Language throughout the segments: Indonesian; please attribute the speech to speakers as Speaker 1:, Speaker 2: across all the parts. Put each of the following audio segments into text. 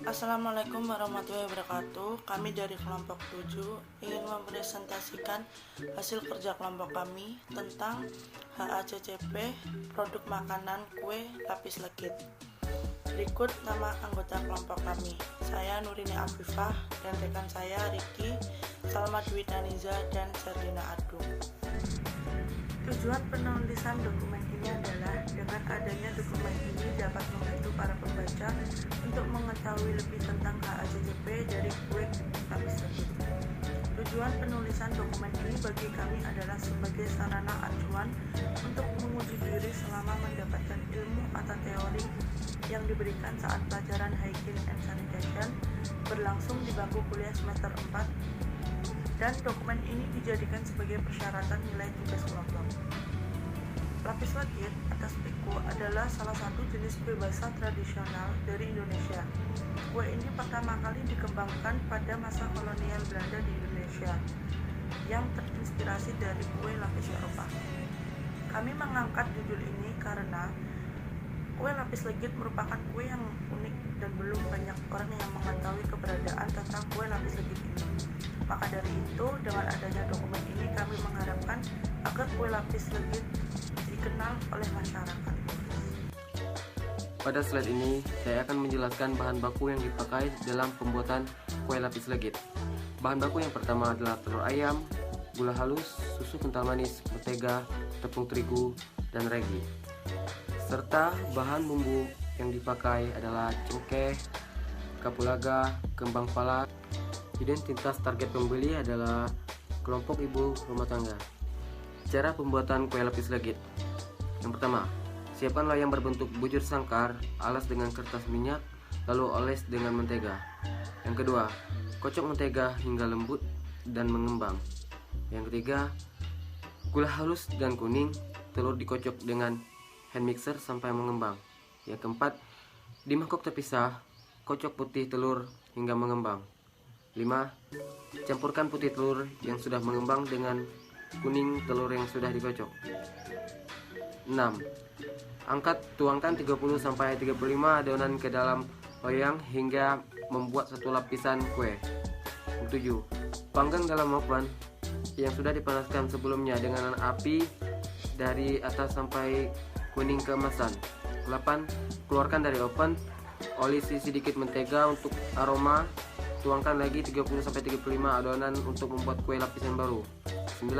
Speaker 1: Assalamualaikum warahmatullahi wabarakatuh. Kami dari kelompok 7 ingin mempresentasikan hasil kerja kelompok kami tentang HACCP, produk makanan kue lapis legit. Berikut nama anggota kelompok kami. Saya Nurini Afifah dan rekan saya Riki, Salma Dwi Daniza, dan Serlina Adung. Tujuan penulisan dokumen ini adalah dengan adanya dokumen ini dapat membantu para pembaca untuk mengetahui lebih tentang HACCP dari kue lapis legit. Tujuan penulisan dokumen ini bagi kami adalah sebagai sarana acuan untuk menguji diri selama mendapatkan ilmu atau teori yang diberikan saat pelajaran Hygiene and Sanitation berlangsung di bangku kuliah semester 4, dan dokumen ini dijadikan sebagai persyaratan nilai tugas kelompok. Lapis legit atau piku adalah salah satu jenis kue basah tradisional dari Indonesia. Kue ini pertama kali dikembangkan pada masa kolonial Belanda di Indonesia yang terinspirasi dari kue lapis Eropa. Kami mengangkat judul ini karena kue lapis legit merupakan kue yang unik dan belum banyak orang yang mengetahui keberadaan tentang kue lapis legit ini. Maka dari itu, dengan adanya dokumen ini kami mengharapkan agar kue lapis legit dikenal oleh masyarakat.
Speaker 2: Pada slide ini, saya akan menjelaskan bahan baku yang dipakai dalam pembuatan kue lapis legit. Bahan baku yang pertama adalah telur ayam, gula halus, susu kental manis, mentega, tepung terigu, dan ragi. Serta bahan bumbu yang dipakai adalah cengkeh, kapulaga, kembang pala. Identitas target pembeli adalah kelompok ibu rumah tangga. Cara pembuatan kue lapis legit. Yang pertama, siapkan loyang berbentuk bujur sangkar, alas dengan kertas minyak, lalu oles dengan mentega. Yang kedua, kocok mentega hingga lembut dan mengembang. Yang ketiga, gula halus dan kuning, telur dikocok dengan hand mixer sampai mengembang. Yang keempat, di mangkok terpisah, kocok putih telur hingga mengembang. 5. Campurkan putih telur yang sudah mengembang dengan kuning telur yang sudah dikocok. 6. Tuangkan 30-35 adonan ke dalam loyang hingga membuat satu lapisan kue. 7. Panggang dalam oven yang sudah dipanaskan sebelumnya dengan api dari atas sampai kuning keemasan. 8. Keluarkan dari oven, olesi sedikit mentega untuk aroma. Tuangkan lagi 30-35 adonan untuk membuat kue lapisan baru. 9.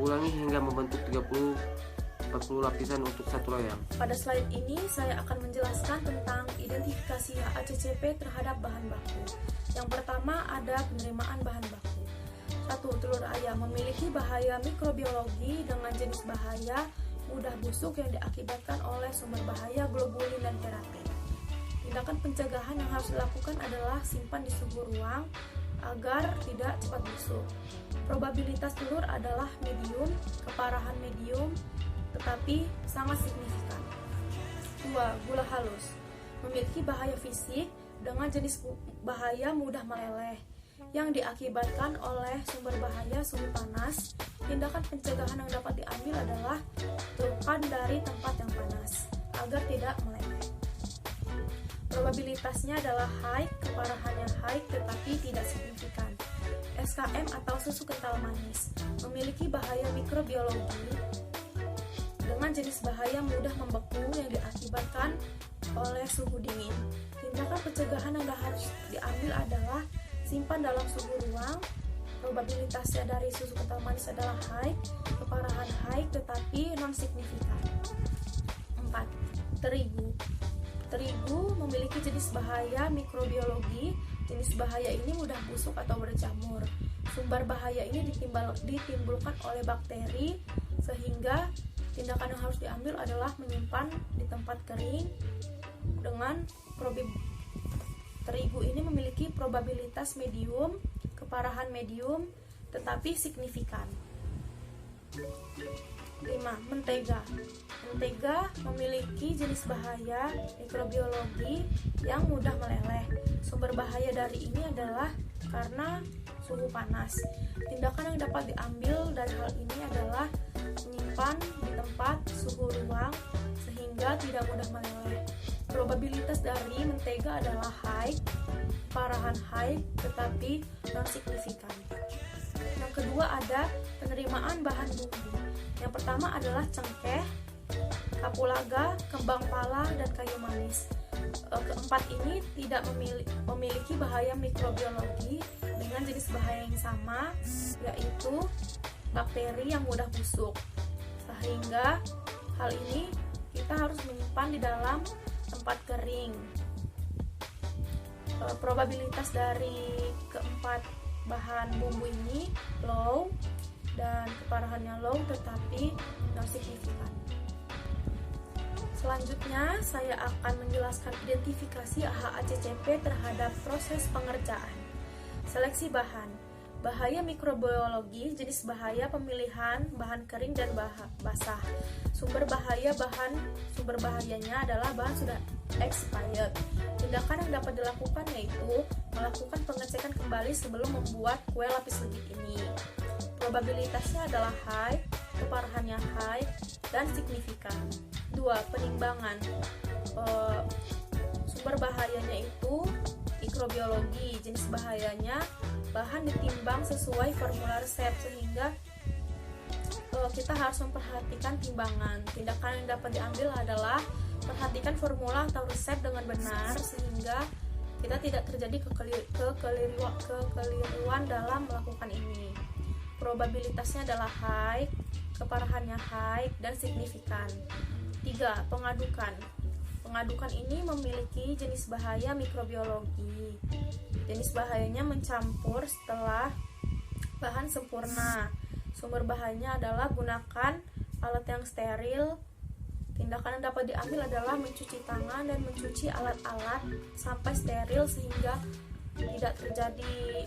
Speaker 2: Ulangi hingga membentuk 30-40 lapisan untuk satu loyang.
Speaker 3: Pada slide ini saya akan menjelaskan tentang identifikasi HACCP terhadap bahan baku. Yang pertama ada penerimaan bahan baku. 1. Telur ayam memiliki bahaya mikrobiologi dengan jenis bahaya mudah busuk yang diakibatkan oleh sumber bahaya globulin dan keratin. Tindakan pencegahan yang harus dilakukan adalah simpan di suhu ruang agar tidak cepat busuk. Probabilitas telur adalah medium, keparahan medium, tetapi sangat signifikan. 2. Gula halus memiliki bahaya fisik dengan jenis bahaya mudah meleleh yang diakibatkan oleh sumber bahaya suhu panas. Tindakan pencegahan yang dapat diambil adalah jauhkan dari tempat yang panas agar tidak meleleh. Probabilitasnya adalah high, keparahannya high tetapi tidak signifikan. SKM atau susu kental manis memiliki bahaya mikrobiologi dengan jenis bahaya mudah membeku yang diakibatkan oleh suhu dingin. Tindakan pencegahan yang harus diambil adalah simpan dalam suhu ruang. Probabilitasnya dari susu kental manis adalah high, keparahan high tetapi non signifikan. 4. Terigu memiliki jenis bahaya mikrobiologi. Jenis bahaya ini mudah busuk atau berjamur. Sumber bahaya ini ditimbulkan oleh bakteri, sehingga tindakan yang harus diambil adalah menyimpan di tempat kering. Terigu ini memiliki probabilitas medium, keparahan medium, tetapi signifikan. 5. Mentega memiliki jenis bahaya mikrobiologi yang mudah meleleh. Sumber bahaya dari ini adalah karena suhu panas. Tindakan yang dapat diambil dari hal ini adalah menyimpan di tempat suhu ruang sehingga tidak mudah meleleh. Probabilitas dari mentega adalah high, keparahan high tetapi non signifikan. Yang kedua ada penerimaan bahan bumbu. Yang pertama adalah cengkeh, kapulaga, kembang pala, dan kayu manis. Keempat ini tidak memiliki bahaya mikrobiologi dengan jenis bahaya yang sama, yaitu bakteri yang mudah busuk. Sehingga hal ini kita harus menyimpan di dalam tempat kering. Probabilitas dari keempat bahan bumbu ini low dan keparahannya low tetapi non signifikan. Selanjutnya saya akan menjelaskan identifikasi HACCP terhadap proses pengerjaan. Seleksi bahan. Bahaya mikrobiologi, jenis bahaya, pemilihan bahan kering dan basah. Sumber bahayanya adalah bahan sudah expired. Tindakan yang dapat dilakukan yaitu melakukan pengecekan kembali sebelum membuat kue lapis legit ini. Probabilitasnya adalah high, keparahannya high, dan signifikan. 2. Penimbangan. Sumber bahayanya itu mikrobiologi, jenis bahayanya bahan ditimbang sesuai formula resep sehingga kita harus memperhatikan timbangan. Tindakan yang dapat diambil adalah perhatikan formula atau resep dengan benar sehingga kita tidak terjadi kekeliruan dalam melakukan ini. Probabilitasnya adalah high, keparahannya high, dan signifikan. 3. Pengadukan. Pengadukan ini memiliki jenis bahaya mikrobiologi. Jenis bahayanya mencampur setelah bahan sempurna. Sumber bahayanya adalah gunakan alat yang steril. Tindakan yang dapat diambil adalah mencuci tangan dan mencuci alat-alat sampai steril sehingga tidak terjadi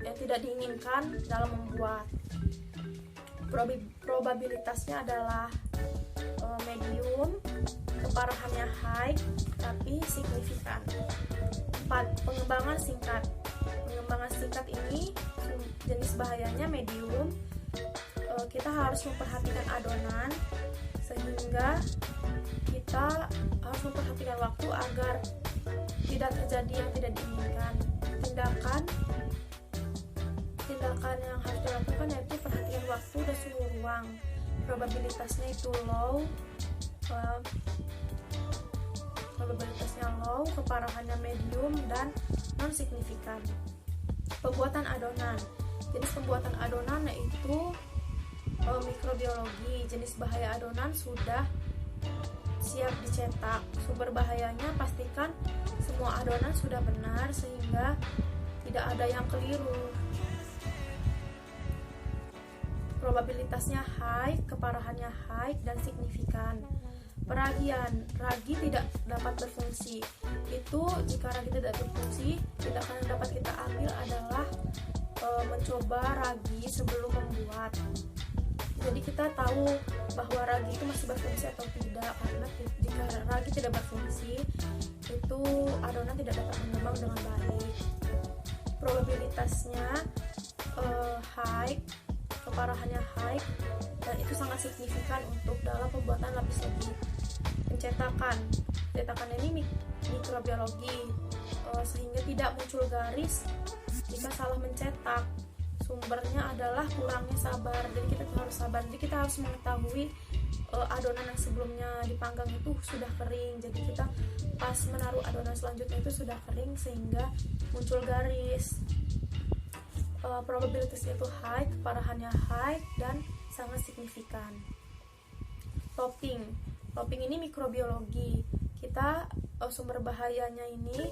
Speaker 3: yang tidak diinginkan dalam membuat. Probabilitasnya adalah medium, keparahannya high tapi signifikan. 4. Pengembangan singkat. Pengembangan singkat ini jenis bahayanya medium. Kita harus memperhatikan adonan sehingga kita harus memperhatikan waktu agar tidak terjadi yang tidak diinginkan. Tindakan yang harus dilakukan yaitu perhatikan waktu dan suhu ruang. Probabilitasnya itu low, keparahannya medium dan non signifikan. Pembuatan adonan. Jenis pembuatan adonan yaitu mikrobiologi. Jenis bahaya adonan sudah siap dicetak. Sumber bahayanya pastikan semua adonan sudah benar sehingga tidak ada yang keliru. Probabilitasnya high, keparahannya high dan signifikan. Peragian, ragi tidak dapat berfungsi. Itu jika ragi tidak berfungsi, tindakan yang dapat kita ambil adalah mencoba ragi sebelum membuat. Jadi kita tahu bahwa ragi itu masih berfungsi atau tidak, karena jika ragi tidak berfungsi, itu adonan tidak dapat mengembang dengan baik. Probabilitasnya high, keparahannya high, dan itu sangat signifikan untuk dalam pembuatan lapis legit. Pencetakan ini mikrobiologi, sehingga tidak muncul garis jika salah mencetak. Sumbernya adalah kurangnya sabar, jadi kita harus sabar. Jadi kita harus mengetahui adonan yang sebelumnya dipanggang itu sudah kering, jadi kita pas menaruh adonan selanjutnya itu sudah kering sehingga muncul garis. Probabilitasnya itu high, keparahannya high dan sangat signifikan. Topping ini mikrobiologi. Kita sumber bahayanya ini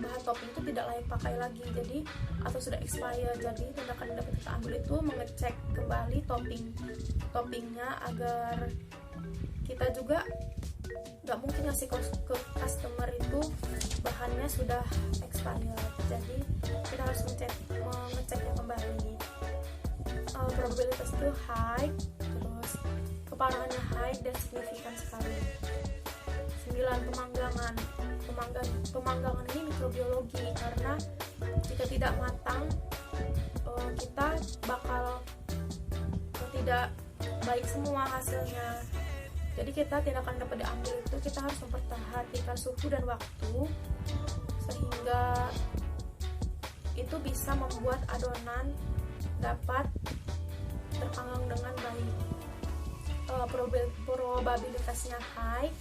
Speaker 3: bahan topping itu tidak layak pakai lagi, jadi atau sudah expired. Jadi tindakan yang dapat kita ambil itu mengecek kembali toppingnya agar kita juga nggak mungkin ngasih ke customer itu bahannya sudah expired. Jadi kita harus mengeceknya kembali. Probabilitas itu high, terus keparahannya high dan signifikan sekali. 9. Pemanggangan ini mikrobiologi, karena jika tidak matang kita bakal tidak baik semua hasilnya. Jadi kita tidak akan dapat diambil itu, kita harus memperhatikan suhu dan waktu sehingga itu bisa membuat adonan dapat terpanggang dengan baik. Probabilitasnya high,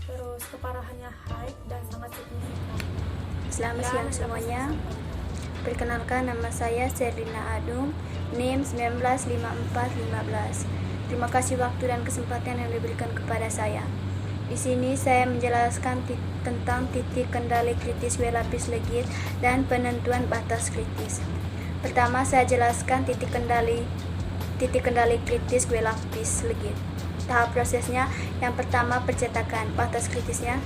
Speaker 3: terus keparahannya high dan sangat signifikan.
Speaker 4: Selamat siang semuanya. Perkenalkan, nama saya Serlina Adung, NIM 195415. Terima kasih waktu dan kesempatan yang diberikan kepada saya. Di sini saya menjelaskan tentang titik kendali kritis kue lapis legit dan penentuan batas kritis. Pertama, saya jelaskan titik kendali kritis kue lapis legit. Tahap prosesnya, yang pertama percetakan. Batas kritisnya,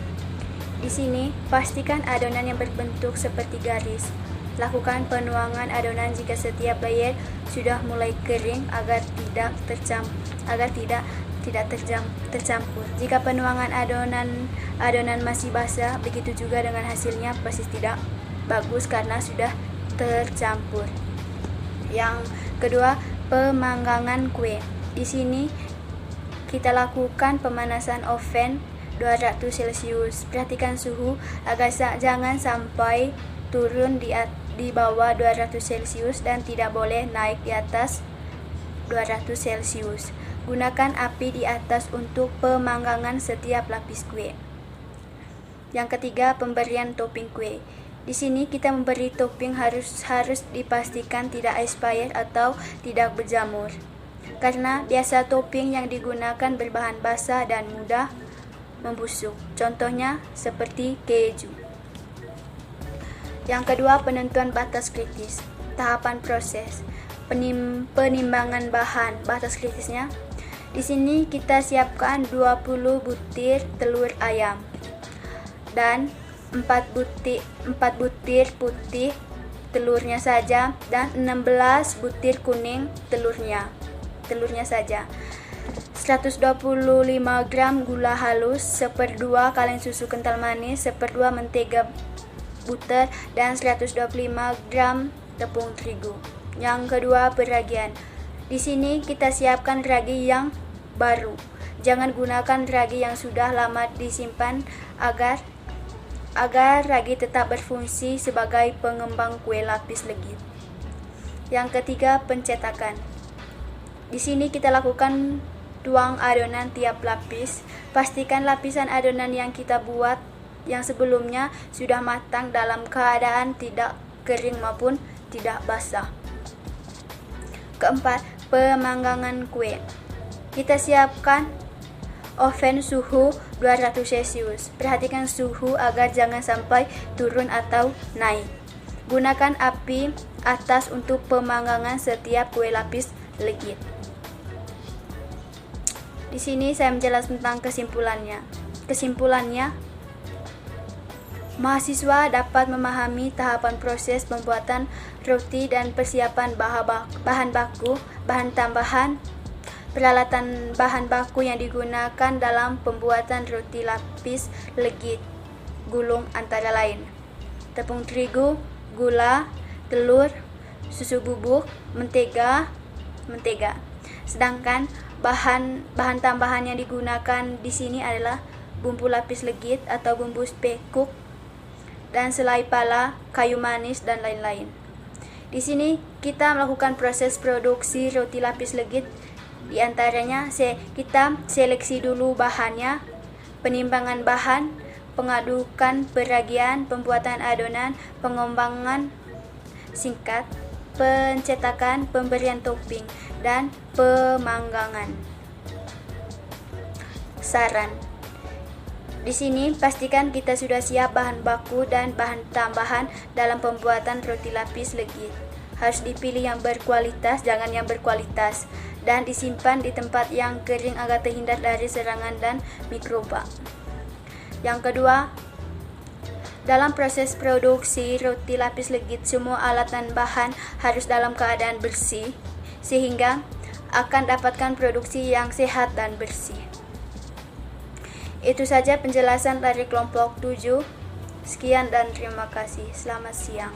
Speaker 4: di sini pastikan adonan yang berbentuk seperti garis. Lakukan penuangan adonan jika setiap layer sudah mulai kering agar tidak tercampur. Jika penuangan adonan masih basah, begitu juga dengan hasilnya pasti tidak bagus karena sudah tercampur. Yang kedua, pemanggangan kue. Di sini kita lakukan pemanasan oven 200 Celcius. Perhatikan suhu agar jangan sampai turun di bawah 200 Celcius dan tidak boleh naik di atas 200 Celcius. Gunakan api di atas untuk pemanggangan setiap lapis kue. Yang ketiga, pemberian topping kue. Di sini kita memberi topping harus dipastikan tidak expired atau tidak berjamur. Karena biasa topping yang digunakan berbahan basah dan mudah membusuk. Contohnya seperti keju. Yang kedua, penentuan batas kritis. Tahapan proses. Penimbangan bahan. Batas kritisnya, di sini kita siapkan 20 butir telur ayam dan 4 butir putih telurnya saja dan 16 butir kuning telurnya saja. 125 gram gula halus, 1/2 kaleng susu kental manis, 1/2 mentega butter dan 125 gram tepung terigu. Yang kedua, peragian. Di sini kita siapkan ragi yang baru. Jangan gunakan ragi yang sudah lama disimpan agar ragi tetap berfungsi sebagai pengembang kue lapis legit. Yang ketiga, pencetakan. Di sini kita lakukan tuang adonan tiap lapis. Pastikan lapisan adonan yang kita buat yang sebelumnya sudah matang dalam keadaan tidak kering maupun tidak basah. Keempat, pemanggangan kue. Kita siapkan oven suhu 200 Celcius. Perhatikan suhu agar jangan sampai turun atau naik. Gunakan api atas untuk pemanggangan setiap kue lapis legit. Di sini saya menjelaskan tentang kesimpulannya. Mahasiswa dapat memahami tahapan proses pembuatan roti dan persiapan bahan baku, bahan tambahan, peralatan bahan baku yang digunakan dalam pembuatan roti lapis legit, gulung antara lain tepung terigu, gula, telur, susu bubuk, mentega. Sedangkan bahan tambahan yang digunakan di sini adalah bumbu lapis legit atau bumbu spekuk dan selai pala, kayu manis dan lain-lain. Di sini kita melakukan proses produksi roti lapis legit. Di antaranya kita seleksi dulu bahannya, penimbangan bahan, pengadukan peragian, pembuatan adonan, pengembangan singkat, pencetakan, pemberian topping, dan pemanggangan. Saran. Di sini pastikan kita sudah siap bahan baku dan bahan tambahan dalam pembuatan roti lapis legit. Harus dipilih yang berkualitas, jangan yang berkualitas, dan disimpan di tempat yang kering agar terhindar dari serangan dan mikroba. Yang kedua, dalam proses produksi roti lapis legit, semua alat dan bahan harus dalam keadaan bersih, sehingga akan dapatkan produksi yang sehat dan bersih. Itu saja penjelasan dari kelompok 7. Sekian dan terima kasih. Selamat siang.